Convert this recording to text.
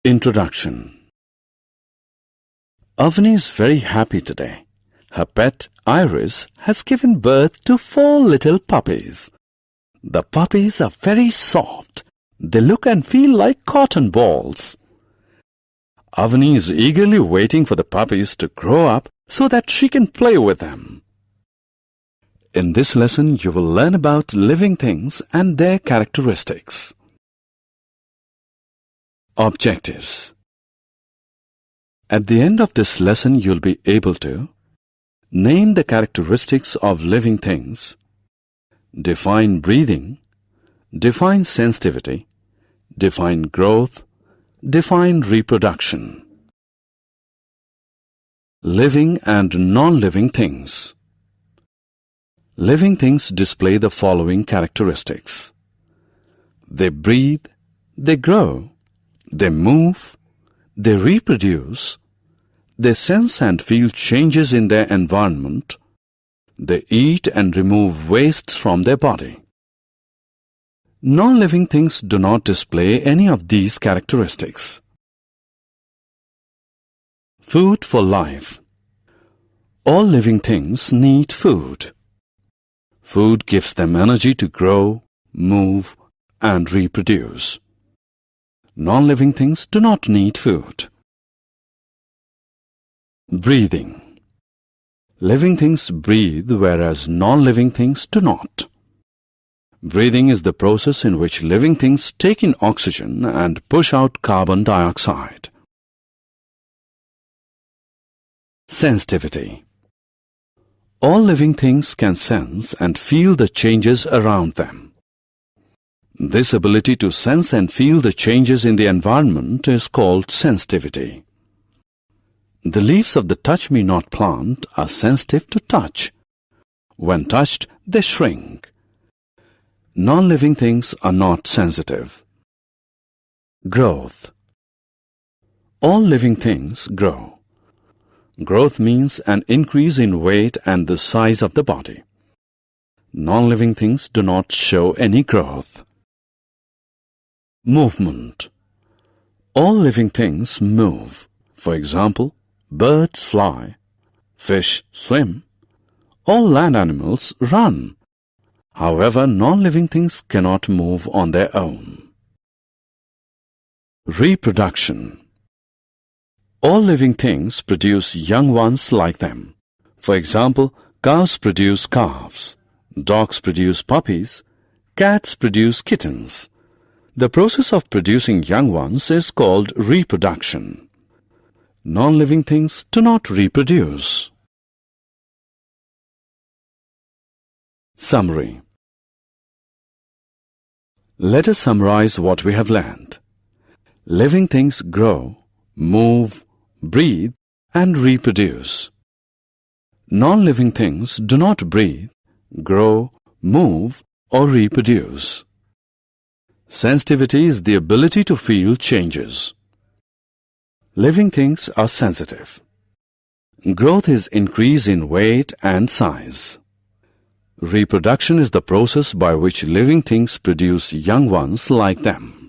Introduction. Avani is very happy today. Her pet, Iris, has given birth to 4 little puppies. The puppies are very soft. They look and feel like cotton balls. Avani is eagerly waiting for the puppies to grow up so that she can play with them. In this lesson, you will learn about living things and their characteristics. Objectives. At the end of this lesson, you'll be able to name the characteristics of living things, define breathing, define sensitivity, define growth, define reproduction. Living and non-living things. Living things display the following characteristics. They breathe, they grow, they move, they reproduce, they sense and feel changes in their environment, they eat and remove wastes from their body. Non-living things do not display any of these characteristics. Food for life. All living things need food. Food gives them energy to grow, move, and reproduce. Non-living things do not need food. Breathing. Living things breathe, whereas non-living things do not. Breathing is the process in which living things take in oxygen and push out carbon dioxide. Sensitivity. All living things can sense and feel the changes around them. This ability to sense and feel the changes in the environment is called sensitivity. The leaves of the touch-me-not plant are sensitive to touch. When touched, they shrink. Non-living things are not sensitive. Growth. All living things grow. Growth means an increase in weight and the size of the body. Non-living things do not show any growth. Movement. All living things move. For example, birds fly, fish swim, all land animals run. However, non-living things cannot move on their own. Reproduction. All living things produce young ones like them. For example, cows produce calves, dogs produce puppies, cats produce kittens. The process of producing young ones is called reproduction. Non-living things do not reproduce. Summary. Let us summarize what we have learned. Living things grow, move, breathe, and reproduce. Non-living things do not breathe, grow, move, or reproduce. Sensitivity is the ability to feel changes. Living things are sensitive. Growth is increase in weight and size. Reproduction is the process by which living things produce young ones like them.